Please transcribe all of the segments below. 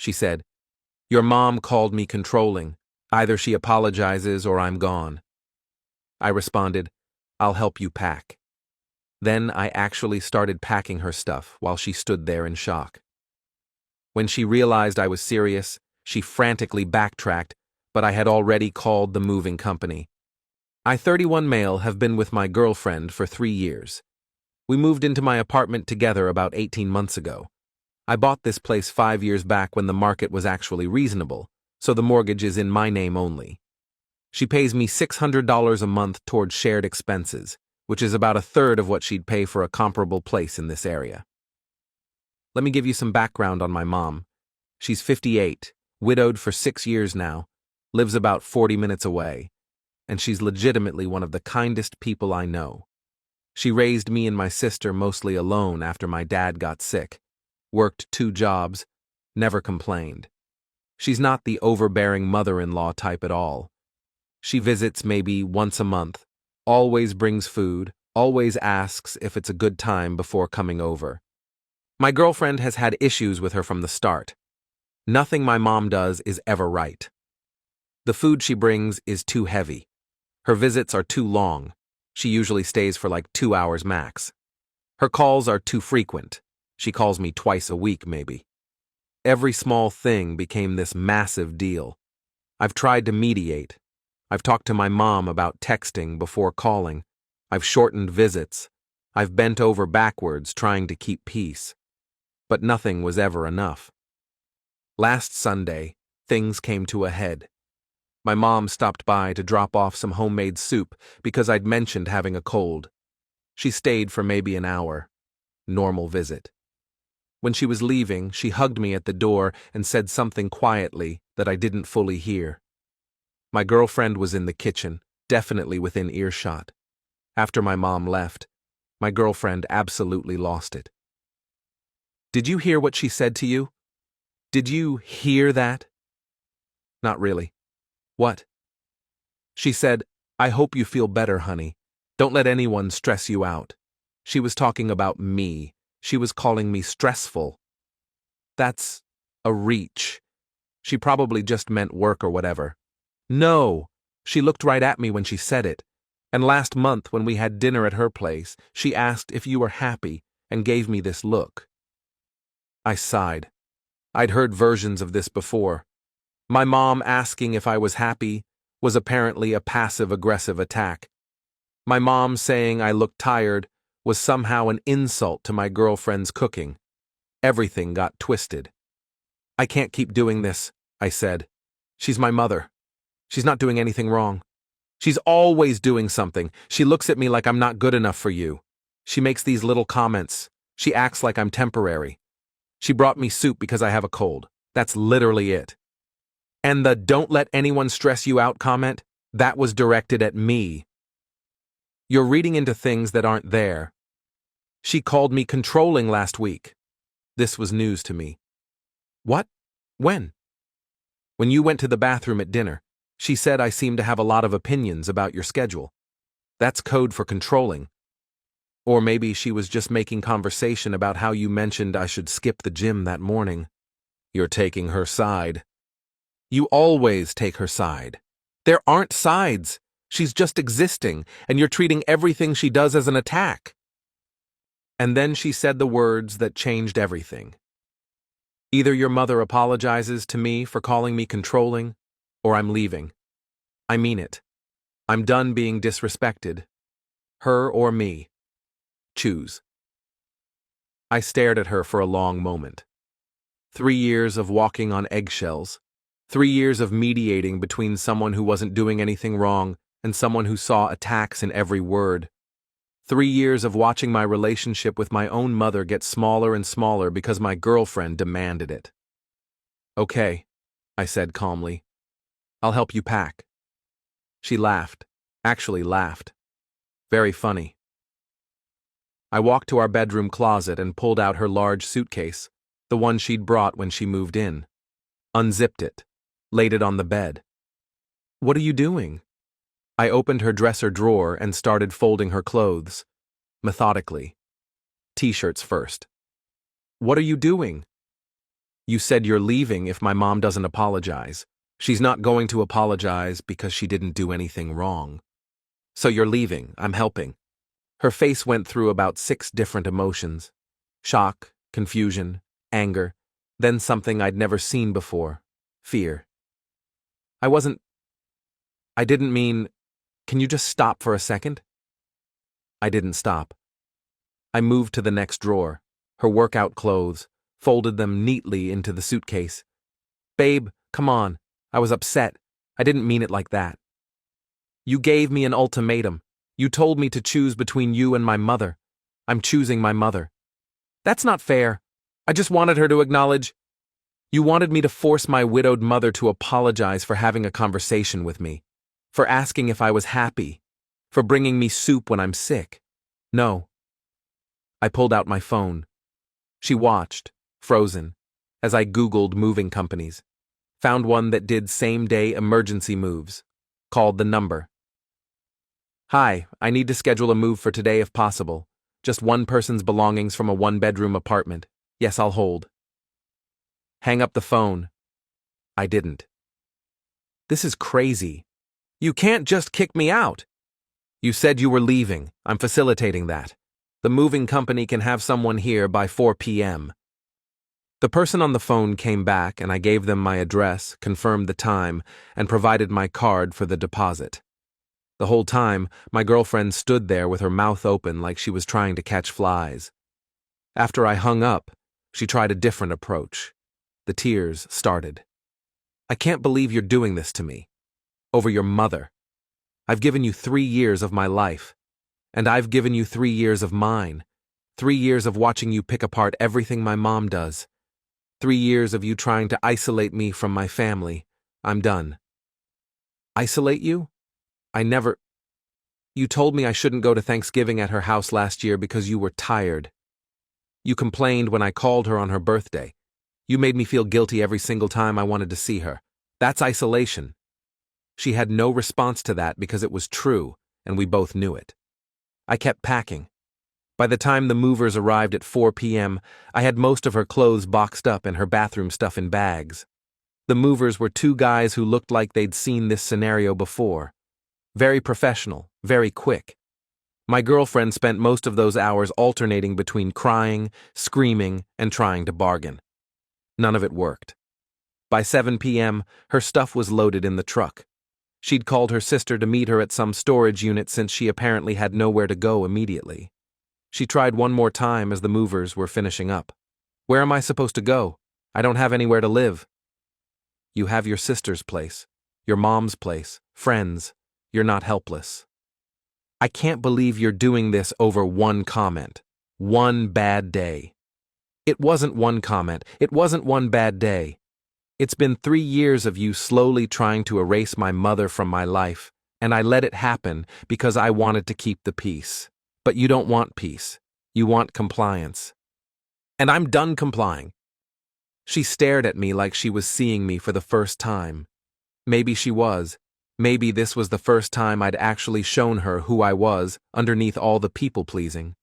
She said, "Your mom called me controlling. Either she apologizes or I'm gone." I responded, "I'll help you pack." Then I actually started packing her stuff while she stood there in shock. When she realized I was serious, she frantically backtracked, but I had already called the moving company. I, 31 male, have been with my girlfriend for 3 years. We moved into my apartment together about 18 months ago. I bought this place 5 years back when the market was actually reasonable, so the mortgage is in my name only. She pays me $600 a month towards shared expenses, which is about a third of what she'd pay for a comparable place in this area. Let me give you some background on my mom. She's 58, widowed for 6 years now, lives about 40 minutes away, and she's legitimately one of the kindest people I know. She raised me and my sister mostly alone after my dad got sick, worked 2 jobs, never complained. She's not the overbearing mother-in-law type at all. She visits maybe once a month, always brings food, always asks if it's a good time before coming over. My girlfriend has had issues with her from the start. Nothing my mom does is ever right. The food she brings is too heavy. Her visits are too long. She usually stays for like 2 hours max. Her calls are too frequent. She calls me twice a week, maybe. Every small thing became this massive deal. I've tried to mediate. I've talked to my mom about texting before calling. I've shortened visits. I've bent over backwards trying to keep peace. But nothing was ever enough. Last Sunday, things came to a head. My mom stopped by to drop off some homemade soup because I'd mentioned having a cold. She stayed for maybe an hour. Normal visit. When she was leaving, she hugged me at the door and said something quietly that I didn't fully hear. My girlfriend was in the kitchen, definitely within earshot. After my mom left, my girlfriend absolutely lost it. "Did you hear what she said to you? Did you hear that?" "Not really." "What?" "She said, 'I hope you feel better, honey. Don't let anyone stress you out.' She was talking about me. She was calling me stressful." "That's a reach. She probably just meant work or whatever." "No, she looked right at me when she said it. And last month when we had dinner at her place, she asked if you were happy and gave me this look." I sighed. I'd heard versions of this before. My mom asking if I was happy was apparently a passive-aggressive attack. My mom saying I looked tired was somehow an insult to my girlfriend's cooking. Everything got twisted. "I can't keep doing this," I said. "She's my mother. She's not doing anything wrong. She's always doing something. She looks at me like I'm not good enough for you. She makes these little comments. She acts like I'm temporary. She brought me soup because I have a cold. That's literally it. And the 'don't let anyone stress you out' comment, that was directed at me. You're reading into things that aren't there. She called me controlling last week." This was news to me. "What? When?" "When you went to the bathroom at dinner. She said I seem to have a lot of opinions about your schedule. That's code for controlling. Or maybe she was just making conversation about how you mentioned I should skip the gym that morning." "You're taking her side." "You always take her side. There aren't sides. She's just existing, and you're treating everything she does as an attack." And then she said the words that changed everything. "Either your mother apologizes to me for calling me controlling, or I'm leaving. I mean it. I'm done being disrespected. Her or me. Choose." I stared at her for a long moment. 3 years of walking on eggshells. 3 years of mediating between someone who wasn't doing anything wrong and someone who saw attacks in every word. 3 years of watching my relationship with my own mother get smaller and smaller because my girlfriend demanded it. "Okay," I said calmly. "I'll help you pack." She laughed. Actually laughed. Very funny. I walked to our bedroom closet and pulled out her large suitcase, the one she'd brought when she moved in. Unzipped it. Laid it on the bed. "What are you doing?" I opened her dresser drawer and started folding her clothes. Methodically. T-shirts first. "What are you doing?" You said you're leaving if my mom doesn't apologize. She's not going to apologize because she didn't do anything wrong. So you're leaving, I'm helping. Her face went through about 6 different emotions. Shock, confusion, anger, then something I'd never seen before. Fear. I didn't mean, can you just stop for a second? I didn't stop. I moved to the next drawer, her workout clothes, folded them neatly into the suitcase. Babe, come on. I was upset. I didn't mean it like that. You gave me an ultimatum. You told me to choose between you and my mother. I'm choosing my mother. That's not fair. I just wanted her to acknowledge. You wanted me to force my widowed mother to apologize for having a conversation with me, for asking if I was happy, for bringing me soup when I'm sick. No. I pulled out my phone. She watched, frozen, as I Googled moving companies. Found one that did same-day emergency moves. Called the number. Hi, I need to schedule a move for today if possible. Just one person's belongings from a 1-bedroom apartment. Yes, I'll hold. Hang up the phone. I didn't. This is crazy. You can't just kick me out. You said you were leaving. I'm facilitating that. The moving company can have someone here by 4 p.m. The person on the phone came back and I gave them my address, confirmed the time, and provided my card for the deposit. The whole time, my girlfriend stood there with her mouth open like she was trying to catch flies. After I hung up, she tried a different approach. The tears started. I can't believe you're doing this to me. Over your mother. I've given you 3 years of my life. And I've given you 3 years of mine. 3 years of watching you pick apart everything my mom does. 3 years of you trying to isolate me from my family. I'm done. Isolate you? You told me I shouldn't go to Thanksgiving at her house last year because you were tired. You complained when I called her on her birthday. You made me feel guilty every single time I wanted to see her. That's isolation. She had no response to that because it was true, and we both knew it. I kept packing. By the time the movers arrived at 4 p.m., I had most of her clothes boxed up and her bathroom stuff in bags. The movers were 2 guys who looked like they'd seen this scenario before. Very professional, very quick. My girlfriend spent most of those hours alternating between crying, screaming, and trying to bargain. None of it worked. By 7 p.m., her stuff was loaded in the truck. She'd called her sister to meet her at some storage unit since she apparently had nowhere to go immediately. She tried one more time as the movers were finishing up. Where am I supposed to go? I don't have anywhere to live. You have your sister's place, your mom's place, friends. You're not helpless. I can't believe you're doing this over one comment. One bad day. It wasn't one comment. It wasn't one bad day. It's been 3 years of you slowly trying to erase my mother from my life, and I let it happen because I wanted to keep the peace. But you don't want peace. You want compliance. And I'm done complying. She stared at me like she was seeing me for the first time. Maybe she was. Maybe this was the first time I'd actually shown her who I was underneath all the people-pleasing.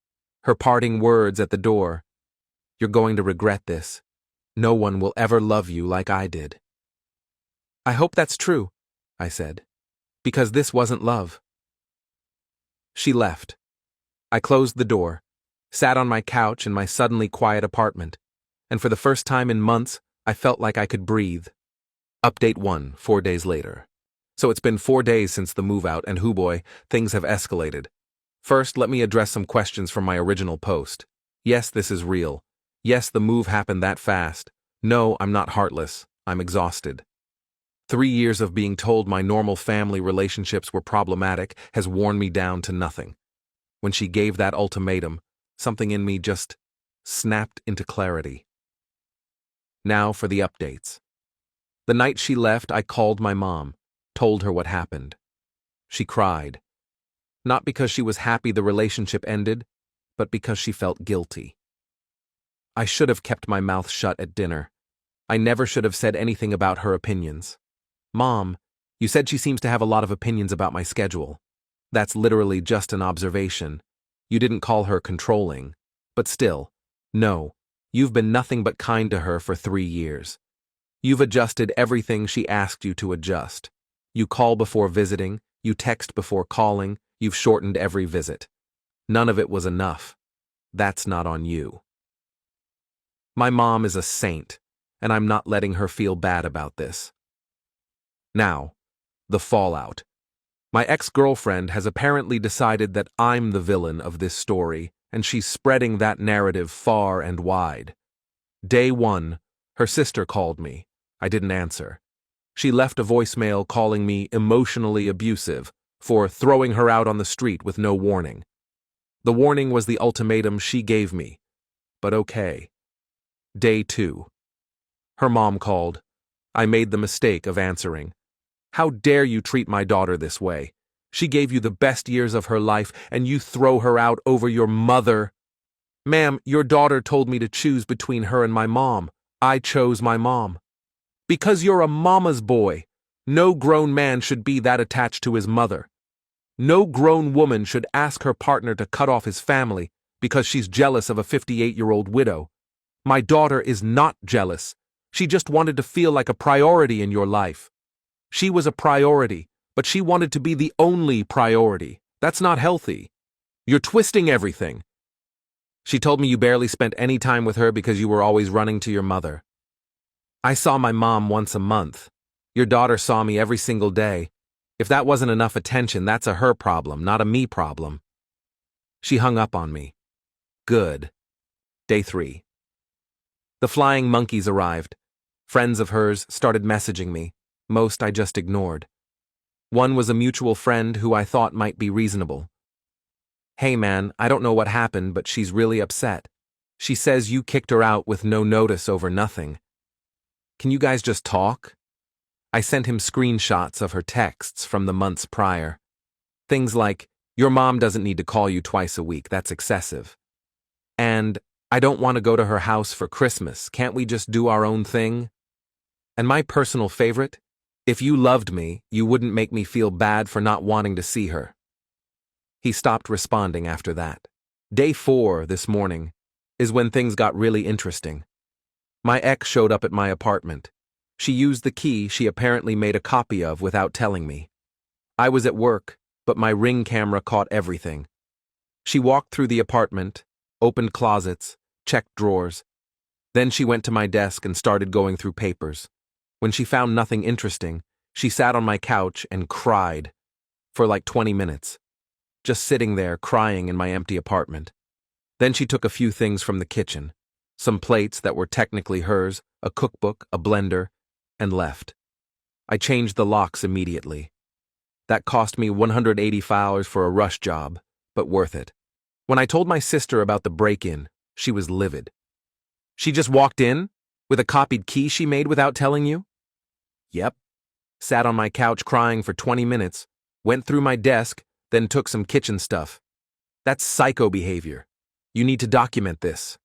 Her parting words at the door. You're going to regret this. No one will ever love you like I did. I hope that's true, I said, because this wasn't love. She left. I closed the door, sat on my couch in my suddenly quiet apartment, and for the first time in months, I felt like I could breathe. Update 1, 4 days later. So it's been 4 days since the move-out, and hoo-boy, things have escalated. First, let me address some questions from my original post. Yes, this is real. Yes, the move happened that fast. No, I'm not heartless. I'm exhausted. 3 years of being told my normal family relationships were problematic has worn me down to nothing. When she gave that ultimatum, something in me just snapped into clarity. Now for the updates. The night she left, I called my mom. Told her what happened. She cried. Not because she was happy the relationship ended, but because she felt guilty. I should have kept my mouth shut at dinner. I never should have said anything about her opinions. Mom, you said she seems to have a lot of opinions about my schedule. That's literally just an observation. You didn't call her controlling. But still, no, You've been nothing but kind to her for 3 years. You've adjusted everything she asked you to adjust. You call before visiting, you text before calling, you've shortened every visit. None of it was enough. That's not on you. My mom is a saint, and I'm not letting her feel bad about this. Now, the fallout. My ex-girlfriend has apparently decided that I'm the villain of this story, and she's spreading that narrative far and wide. Day 1, her sister called me. I didn't answer. She left a voicemail calling me emotionally abusive for throwing her out on the street with no warning. The warning was the ultimatum she gave me, but okay. Day 2. Her mom called. I made the mistake of answering. How dare you treat my daughter this way? She gave you the best years of her life, and you throw her out over your mother. Ma'am, your daughter told me to choose between her and my mom. I chose my mom. Because you're a mama's boy. No grown man should be that attached to his mother. No grown woman should ask her partner to cut off his family because she's jealous of a 58-year-old widow. My daughter is not jealous. She just wanted to feel like a priority in your life. She was a priority, but she wanted to be the only priority. That's not healthy. You're twisting everything. She told me you barely spent any time with her because you were always running to your mother. I saw my mom once a month. Your daughter saw me every single day. If that wasn't enough attention, that's a her problem, not a me problem. She hung up on me. Good. Day 3. The flying monkeys arrived. Friends of hers started messaging me. Most I just ignored. One was a mutual friend who I thought might be reasonable. Hey man, I don't know what happened, but she's really upset. She says you kicked her out with no notice over nothing. Can you guys just talk? I sent him screenshots of her texts from the months prior. Things like, your mom doesn't need to call you twice a week, that's excessive. And, I don't want to go to her house for Christmas, can't we just do our own thing? And my personal favorite, if you loved me, you wouldn't make me feel bad for not wanting to see her. He stopped responding after that. Day 4, this morning, is when things got really interesting. My ex showed up at my apartment. She used the key she apparently made a copy of without telling me. I was at work, but my Ring camera caught everything. She walked through the apartment, opened closets, checked drawers. Then she went to my desk and started going through papers. When she found nothing interesting, she sat on my couch and cried for like 20 minutes, just sitting there crying in my empty apartment. Then she took a few things from the kitchen, some plates that were technically hers, a cookbook, a blender, and left. I changed the locks immediately. That cost me $180 for a rush job, but worth it. When I told my sister about the break-in, she was livid. She just walked in with a copied key she made without telling you? Yep. Sat on my couch crying for 20 minutes, went through my desk, then took some kitchen stuff. That's psycho behavior. You need to document this.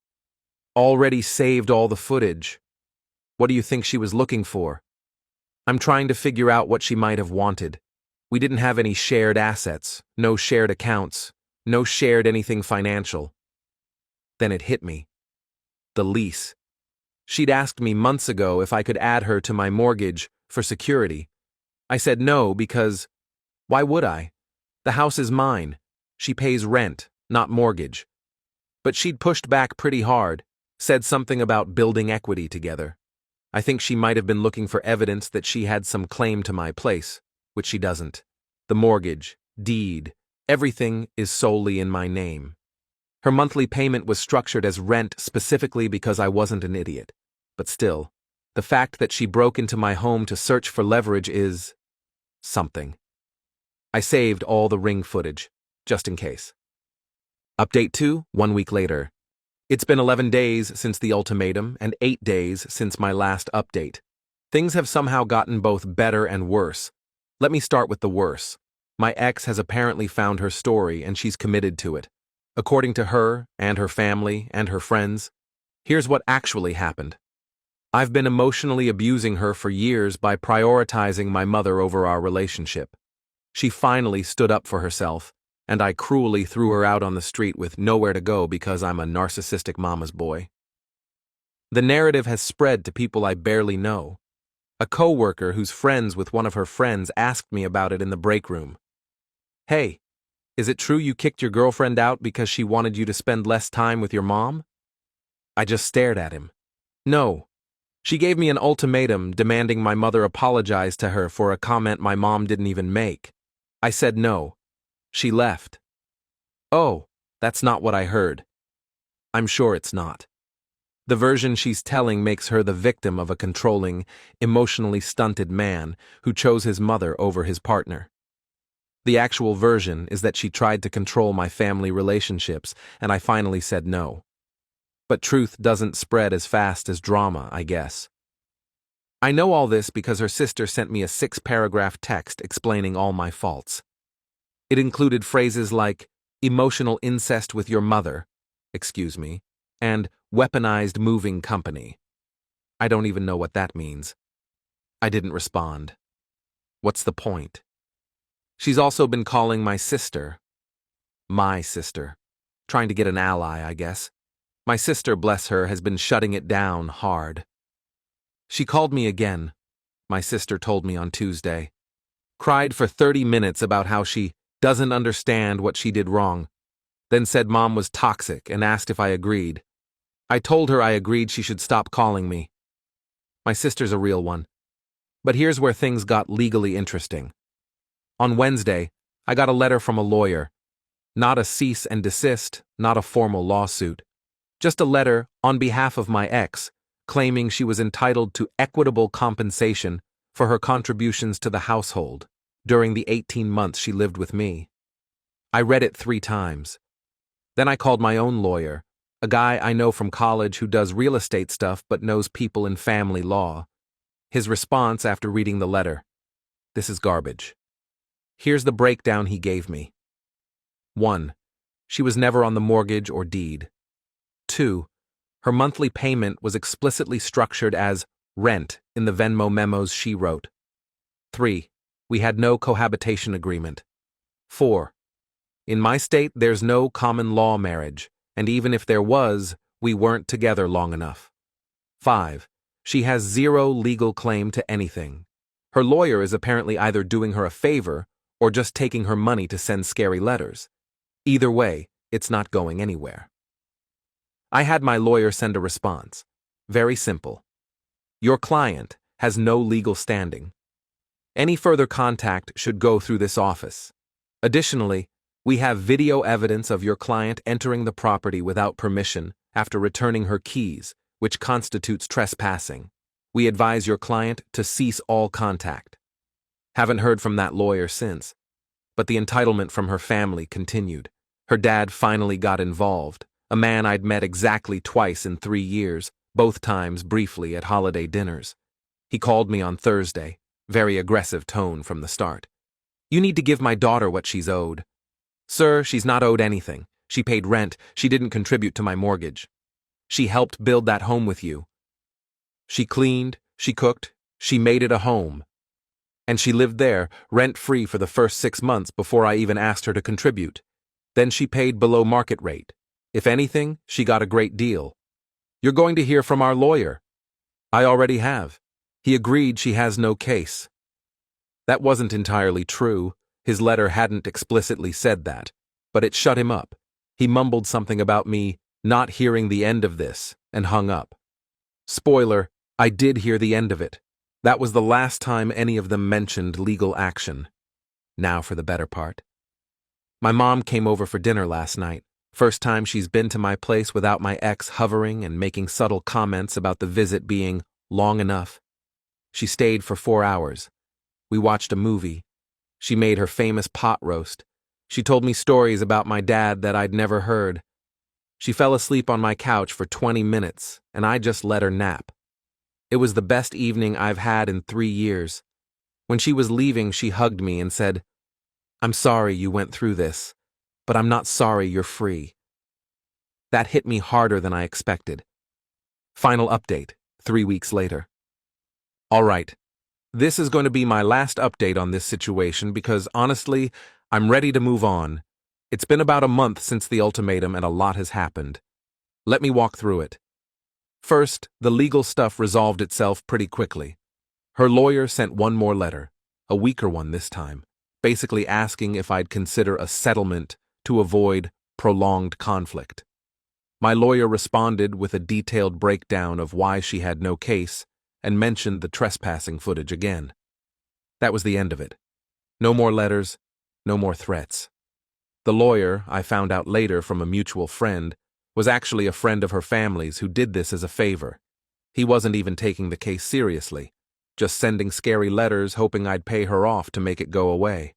Already saved all the footage. What do you think she was looking for? I'm trying to figure out what she might have wanted. We didn't have any shared assets, no shared accounts, no shared anything financial. Then it hit me. The lease. She'd asked me months ago if I could add her to my mortgage for security. I said no because, why would I? The house is mine. She pays rent, not mortgage. But she'd pushed back pretty hard, said something about building equity together. I think she might have been looking for evidence that she had some claim to my place, which she doesn't. The mortgage, deed, everything is solely in my name. Her monthly payment was structured as rent specifically because I wasn't an idiot. But still, the fact that she broke into my home to search for leverage is something. I saved all the Ring footage, just in case. Update 2, 1 week later. It's been 11 days since the ultimatum and 8 days since my last update. Things have somehow gotten both better and worse. Let me start with the worse. My ex has apparently found her story and she's committed to it. According to her and her family and her friends, here's what actually happened. I've been emotionally abusing her for years by prioritizing my mother over our relationship. She finally stood up for herself, and I cruelly threw her out on the street with nowhere to go because I'm a narcissistic mama's boy. The narrative has spread to people I barely know. A coworker who's friends with one of her friends asked me about it in the break room. Hey, is it true you kicked your girlfriend out because she wanted you to spend less time with your mom? I just stared at him. No. She gave me an ultimatum demanding my mother apologize to her for a comment my mom didn't even make. I said no. She left. Oh, that's not what I heard. I'm sure it's not. The version she's telling makes her the victim of a controlling, emotionally stunted man who chose his mother over his partner. The actual version is that she tried to control my family relationships, and I finally said no. But truth doesn't spread as fast as drama, I guess. I know all this because her sister sent me a 6-paragraph text explaining all my faults. It included phrases like, emotional incest with your mother, and weaponized moving company. I don't even know what that means. I didn't respond. What's the point? She's also been calling my sister, trying to get an ally, I guess. My sister, bless her, has been shutting it down hard. She called me again, my sister told me on Tuesday. Cried for 30 minutes about how she doesn't understand what she did wrong, then said mom was toxic and asked if I agreed. I told her I agreed she should stop calling me. My sister's a real one. But here's where things got legally interesting. On Wednesday, I got a letter from a lawyer. Not a cease and desist, not a formal lawsuit. Just a letter on behalf of my ex, claiming she was entitled to equitable compensation for her contributions to the household during the 18 months she lived with me. I read it 3 times. Then I called my own lawyer, a guy I know from college who does real estate stuff but knows people in family law. His response after reading the letter: this is garbage. Here's the breakdown he gave me. 1. She was never on the mortgage or deed. 2. Her monthly payment was explicitly structured as rent in the Venmo memos she wrote. 3. We had no cohabitation agreement. 4. In my state, there's no common law marriage, and even if there was, we weren't together long enough. 5. She has 0 legal claim to anything. Her lawyer is apparently either doing her a favor or just taking her money to send scary letters. Either way, it's not going anywhere. I had my lawyer send a response. Very simple. Your client has no legal standing. Any further contact should go through this office. Additionally, we have video evidence of your client entering the property without permission after returning her keys, which constitutes trespassing. We advise your client to cease all contact. Haven't heard from that lawyer since, but the entitlement from her family continued. Her dad finally got involved, a man I'd met exactly twice in 3 years, both times briefly at holiday dinners. He called me on Thursday, very aggressive tone from the start. You need to give my daughter what she's owed. Sir, she's not owed anything. She paid rent. She didn't contribute to my mortgage. She helped build that home with you. She cleaned, she cooked, she made it a home. And she lived there, rent-free for the first 6 months before I even asked her to contribute. Then she paid below market rate. If anything, she got a great deal. You're going to hear from our lawyer. I already have. He agreed she has no case. That wasn't entirely true. His letter hadn't explicitly said that, but it shut him up. He mumbled something about me not hearing the end of this and hung up. Spoiler, I did hear the end of it. That was the last time any of them mentioned legal action. Now for the better part. My mom came over for dinner last night. First time she's been to my place without my ex hovering and making subtle comments about the visit being long enough. She stayed for 4 hours. We watched a movie. She made her famous pot roast. She told me stories about my dad that I'd never heard. She fell asleep on my couch for 20 minutes, and I just let her nap. It was the best evening I've had in 3 years. When she was leaving, she hugged me and said, "I'm sorry you went through this, but I'm not sorry you're free." That hit me harder than I expected. Final update, 3 weeks later. All right, this is going to be my last update on this situation because, honestly, I'm ready to move on. It's been about a month since the ultimatum and a lot has happened. Let me walk through it. First, the legal stuff resolved itself pretty quickly. Her lawyer sent one more letter, a weaker one this time, basically asking if I'd consider a settlement to avoid prolonged conflict. My lawyer responded with a detailed breakdown of why she had no case and mentioned the trespassing footage again. That was the end of it. No more letters, no more threats. The lawyer, I found out later from a mutual friend, was actually a friend of her family's who did this as a favor. He wasn't even taking the case seriously, just sending scary letters hoping I'd pay her off to make it go away.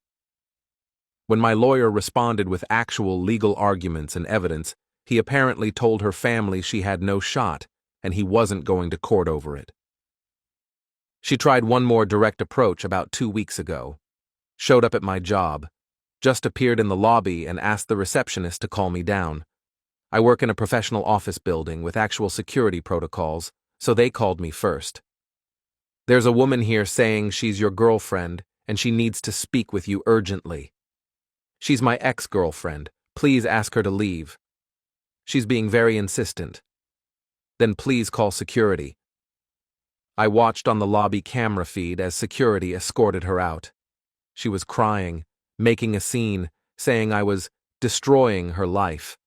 When my lawyer responded with actual legal arguments and evidence, he apparently told her family she had no shot and he wasn't going to court over it. She tried one more direct approach about 2 weeks ago. Showed up at my job, just appeared in the lobby and asked the receptionist to call me down. I work in a professional office building with actual security protocols, so they called me first. There's a woman here saying she's your girlfriend and she needs to speak with you urgently. She's my ex-girlfriend. Please ask her to leave. She's being very insistent. Then please call security. I watched on the lobby camera feed as security escorted her out. She was crying, making a scene, saying I was destroying her life.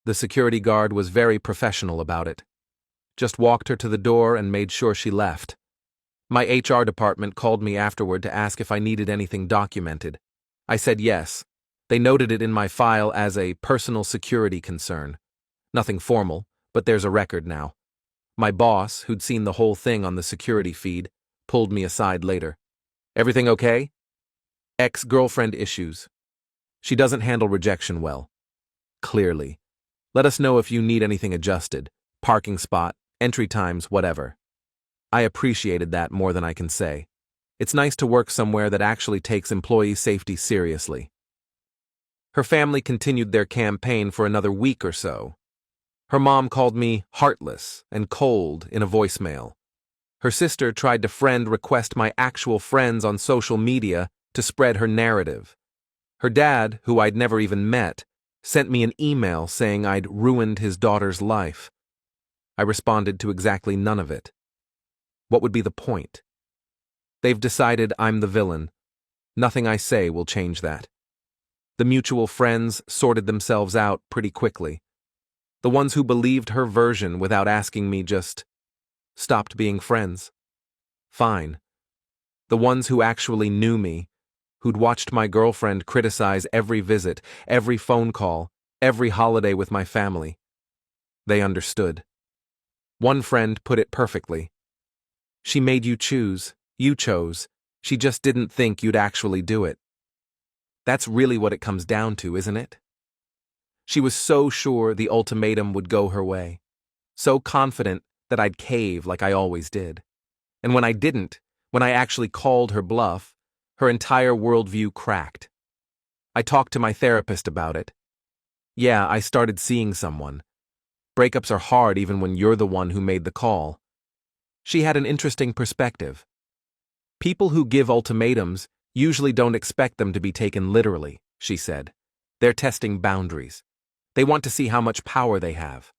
The security guard was very professional about it. Just walked her to the door and made sure she left. My HR department called me afterward to ask if I needed anything documented. I said yes. They noted it in my file as a personal security concern. Nothing formal, but there's a record now. My boss, who'd seen the whole thing on the security feed, pulled me aside later. Everything okay? Ex-girlfriend issues. She doesn't handle rejection well. Clearly. Let us know if you need anything adjusted. Parking spot, entry times, whatever. I appreciated that more than I can say. It's nice to work somewhere that actually takes employee safety seriously. Her family continued their campaign for another week or so. Her mom called me heartless and cold in a voicemail. Her sister tried to friend request my actual friends on social media to spread her narrative. Her dad, who I'd never even met, sent me an email saying I'd ruined his daughter's life. I responded to exactly none of it. What would be the point? They've decided I'm the villain. Nothing I say will change that. The mutual friends sorted themselves out pretty quickly. The ones who believed her version without asking me just stopped being friends. Fine. The ones who actually knew me, who'd watched my girlfriend criticize every visit, every phone call, every holiday with my family. They understood. One friend put it perfectly. She made you choose. You chose. She just didn't think you'd actually do it. That's really what it comes down to, isn't it? She was so sure the ultimatum would go her way. So confident that I'd cave like I always did. And when I didn't, when I actually called her bluff, her entire worldview cracked. I talked to my therapist about it. Yeah, I started seeing someone. Breakups are hard even when you're the one who made the call. She had an interesting perspective. People who give ultimatums usually don't expect them to be taken literally, she said. They're testing boundaries. They want to see how much power they have.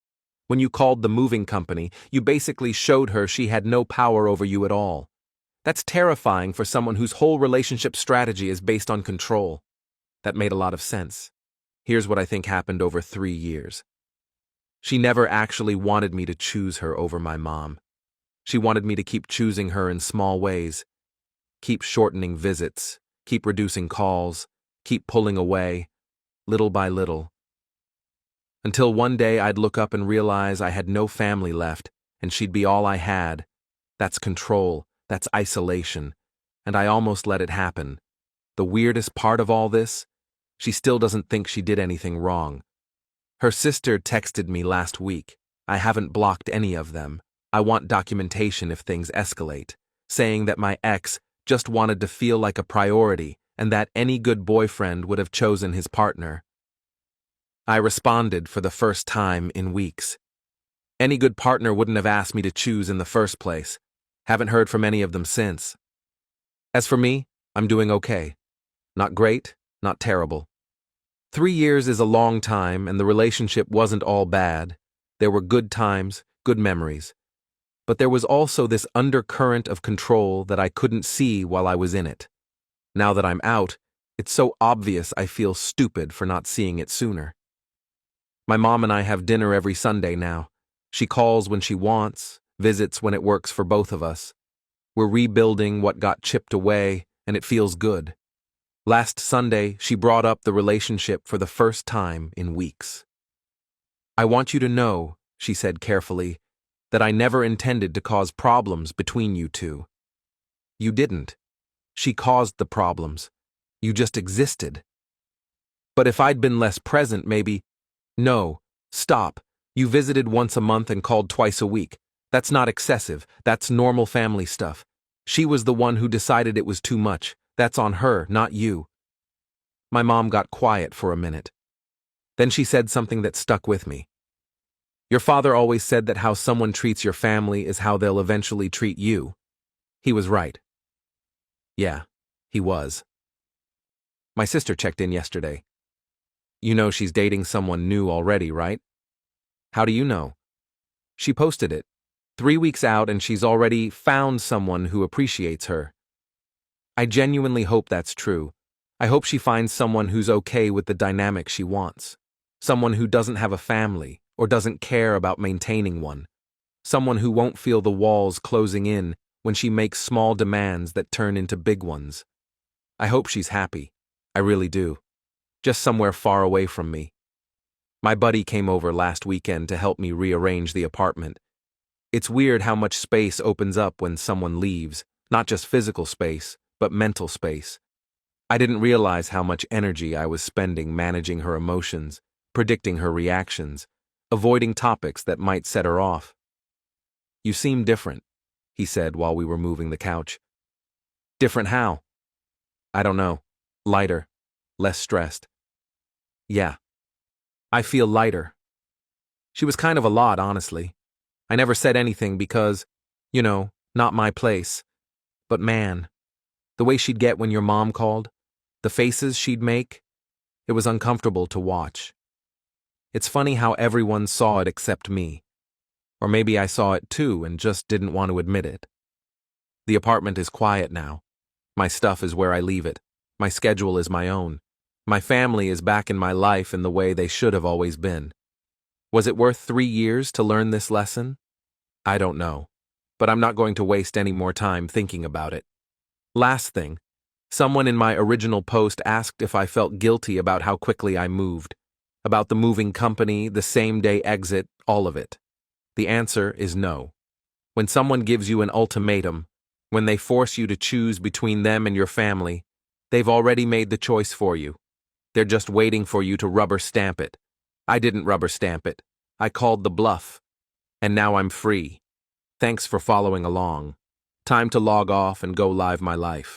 When you called the moving company, you basically showed her she had no power over you at all. That's terrifying for someone whose whole relationship strategy is based on control. That made a lot of sense. Here's what I think happened over 3 years. She never actually wanted me to choose her over my mom. She wanted me to keep choosing her in small ways. Keep shortening visits, keep reducing calls, keep pulling away, little by little. Until one day I'd look up and realize I had no family left, and she'd be all I had. That's control, that's isolation, and I almost let it happen. The weirdest part of all this? She still doesn't think she did anything wrong. Her sister texted me last week. I haven't blocked any of them. I want documentation if things escalate, saying that my ex just wanted to feel like a priority and that any good boyfriend would have chosen his partner. I responded for the first time in weeks. Any good partner wouldn't have asked me to choose in the first place. Haven't heard from any of them since. As for me, I'm doing okay. Not great, not terrible. 3 years is a long time and the relationship wasn't all bad. There were good times, good memories. But there was also this undercurrent of control that I couldn't see while I was in it. Now that I'm out, it's so obvious I feel stupid for not seeing it sooner. My mom and I have dinner every Sunday now. She calls when she wants, visits when it works for both of us. We're rebuilding what got chipped away, and it feels good. Last Sunday, she brought up the relationship for the first time in weeks. "I want you to know," she said carefully, "that I never intended to cause problems between you two." "You didn't. She caused the problems. You just existed." "But if I'd been less present, maybe—" "No, stop. You visited once a month and called twice a week. That's not excessive. That's normal family stuff. She was the one who decided it was too much. That's on her, not you." My mom got quiet for a minute. Then she said something that stuck with me. "Your father always said that how someone treats your family is how they'll eventually treat you." He was right. Yeah, he was. My sister checked in yesterday. "You know she's dating someone new already, right?" "How do you know?" "She posted it. 3 weeks out and she's already found someone who appreciates her." I genuinely hope that's true. I hope she finds someone who's okay with the dynamic she wants. Someone who doesn't have a family or doesn't care about maintaining one. Someone who won't feel the walls closing in when she makes small demands that turn into big ones. I hope she's happy. I really do. Just somewhere far away from me. My buddy came over last weekend to help me rearrange the apartment. It's weird how much space opens up when someone leaves, not just physical space, but mental space. I didn't realize how much energy I was spending managing her emotions, predicting her reactions, avoiding topics that might set her off. "You seem different," he said while we were moving the couch. "Different how?" "I don't know. Lighter. Less stressed." "Yeah. I feel lighter." She was kind of a lot, honestly. I never said anything because, not my place. But man, the way she'd get when your mom called, the faces she'd make, it was uncomfortable to watch. It's funny how everyone saw it except me. Or maybe I saw it too and just didn't want to admit it. The apartment is quiet now. My stuff is where I leave it. My schedule is my own. My family is back in my life in the way they should have always been. Was it worth 3 years to learn this lesson? I don't know. But I'm not going to waste any more time thinking about it. Last thing. Someone in my original post asked if I felt guilty about how quickly I moved. About the moving company, the same-day exit, all of it. The answer is no. When someone gives you an ultimatum, when they force you to choose between them and your family, they've already made the choice for you. They're just waiting for you to rubber stamp it. I didn't rubber stamp it. I called the bluff. And now I'm free. Thanks for following along. Time to log off and go live my life.